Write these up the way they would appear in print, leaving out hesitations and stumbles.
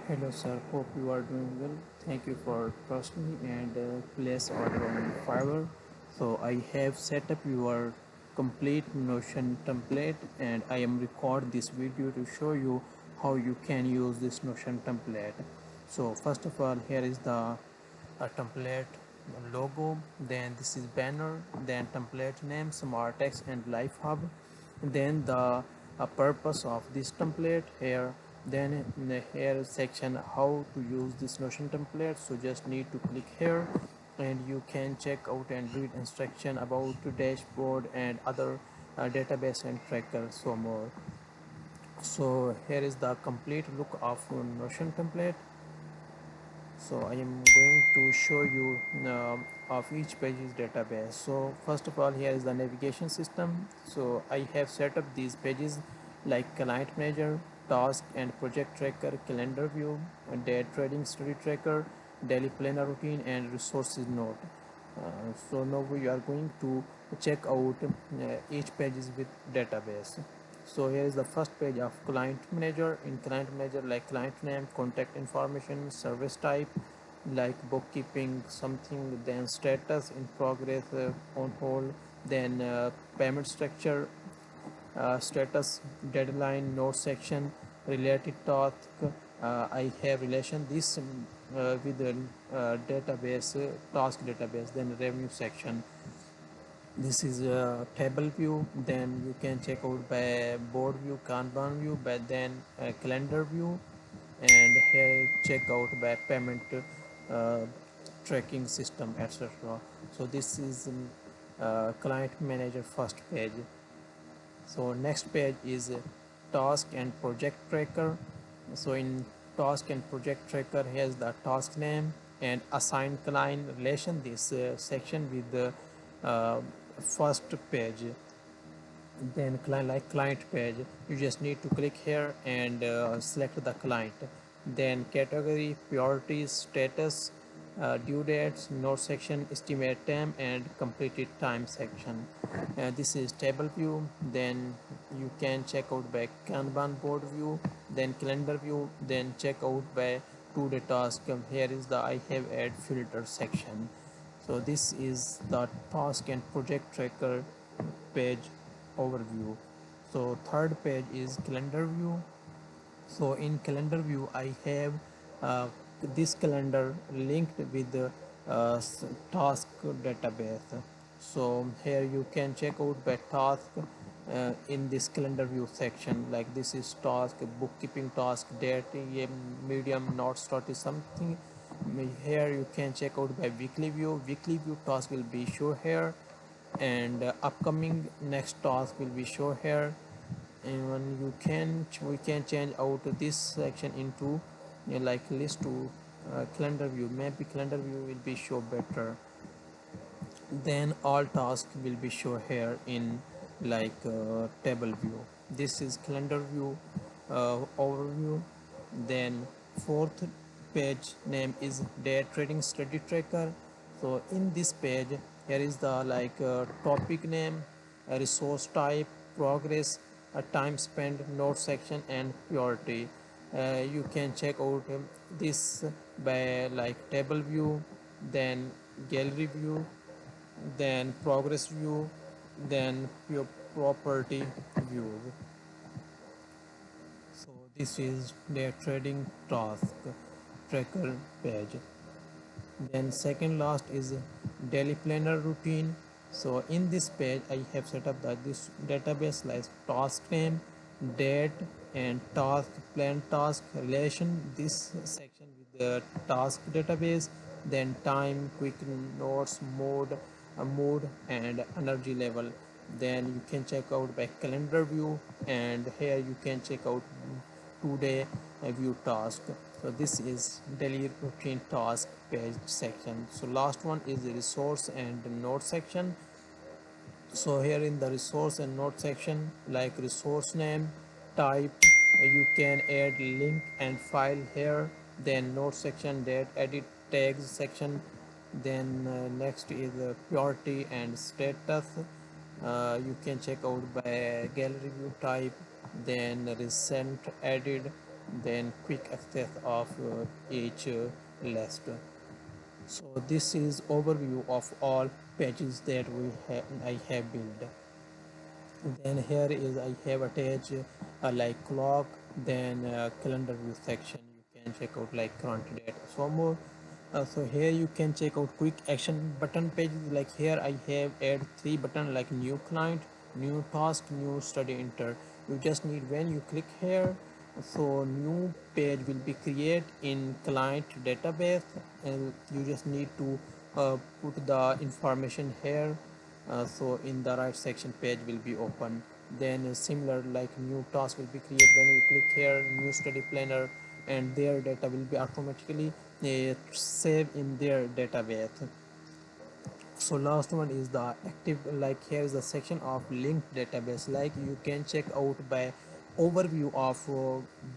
Hello sir, hope you are doing well. Thank you for trusting me and place order on Fiverr. So I have set up your complete Notion template and I am record this video to show you how you can use this Notion template. So first of all, here is the template logo, then this is banner, then template name, smart text and life hub, then the purpose of this template here, then in the here section how to use this Notion template. So just need to click here and you can check out and read instruction about the dashboard and other database and tracker, so more. So here is the complete look of Notion template. So I am going to show you of each page's database. So first of all, here is the navigation system. So I have set up these pages like client manager, task and project tracker, calendar view, day trading study tracker, daily planner routine and resources node. So now we are going to check out each pages with database. So here is the first page of client manager. In client manager, like client name, contact information, service type like bookkeeping something, then status in progress, on hold, then payment structure, status, deadline, note section, related task. I have relation this with the database, task database, then revenue section. This is a table view, then you can check out by board view, Kanban view, but then calendar view, and here check out by payment uh, tracking system, etc. So this is client manager first page. So next page is task and project tracker. So in task and project tracker, here's the task name and assigned client relation, this section with the first page. Then client page, you just need to click here and select the client. Then category, priorities, status, due dates, note section, estimate time and completed time section. This is table view. Then you can check out by Kanban board view, then calendar view, then check out by to-do task. Here is the I have add filter section. So this is the task and project tracker page overview. So third page is calendar view. So in calendar view, I have uh, this calendar linked with the task database. So here you can check out by task in this calendar view section, like this is task, bookkeeping task, date, medium, not start is something. Here you can check out by weekly view. Weekly view task will be shown here, and upcoming next task will be shown here. And when we can change out this section into like list to calendar view. Maybe calendar view will be show better. Then all tasks will be shown here in like table view. This is calendar view overview. Then fourth page name is day trading study tracker. So in this page, here is the like topic name, a resource type, progress, a time spent, note section and priority. You can check out this by like table view, then gallery view, then progress view, then your property view. So this is their trading task tracker page. Then second last is daily planner routine. So in this page I have set up that this database like task name, date and task, plan task relation, this section with the task database, then time, quick notes, mode, mood and energy level. Then you can check out by calendar view, and here you can check out today view task. So this is daily routine task page section. So last one is the resource and note section. So here in the resource and note section, like resource name, type, you can add link and file here. Then note section, date, edit, tags section. Then next is priority and status. You can check out by gallery view type, then recent, added, then quick access of each list. So this is overview of all pages that I have built. Then here is I have attached like clock, then calendar view section. You can check out like current date, so more. So here you can check out quick action button pages. Like here I have add 3 button like new client, new task, new study enter. You just need, when you click here, so new page will be created in client database, and you just need to put the information here. So in the right section page will be open. Then similar like new task will be created when you click here, new study planner, and their data will be automatically saved in their database. So last one is the active, like here is the section of linked database. Like you can check out by overview of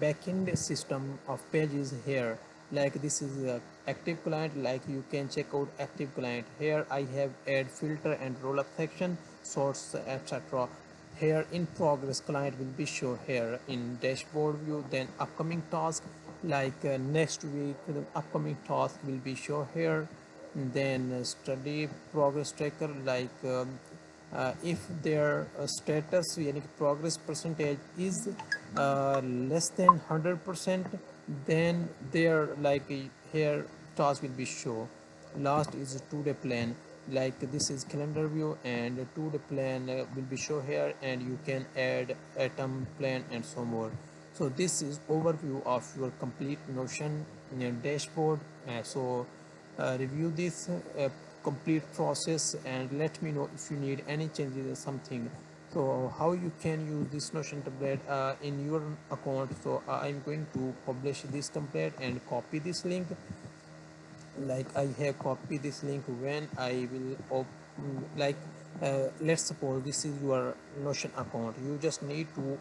backend system of pages here. Like this is a active client, like you can check out active client. Here I have add filter and roll up section, source, etc. Here in progress client will be shown here in dashboard view. Then upcoming task, like next week the upcoming task will be shown here. Then study progress tracker, like if their status yani कि progress percentage is less than 100%, then their like here task will be show. Last is a 2-day plan, like this is calendar view, and a 2-day plan will be show here, and you can add atom plan and so more. So this is overview of your complete Notion dashboard. Review this complete process and let me know if you need any changes or something. So how you can use this Notion template in your account. So I'm going to publish this template and copy this link. Like I have copied this link. When I will open, like let's suppose this is your Notion account, you just need to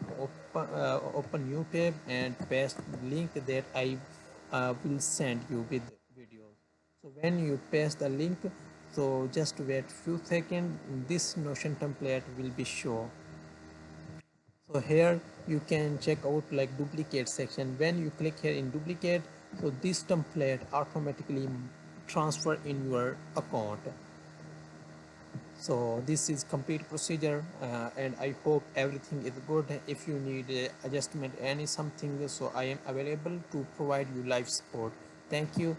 open new tab and paste the link that I will send you with videos. So when you paste the link, so just wait few seconds, this Notion template will be shown. So here you can check out like duplicate section. When you click here in duplicate, so this template automatically transfer in your account. So this is complete procedure, and I hope everything is good. If you need adjustment any something, so I am available to provide you live support. Thank you.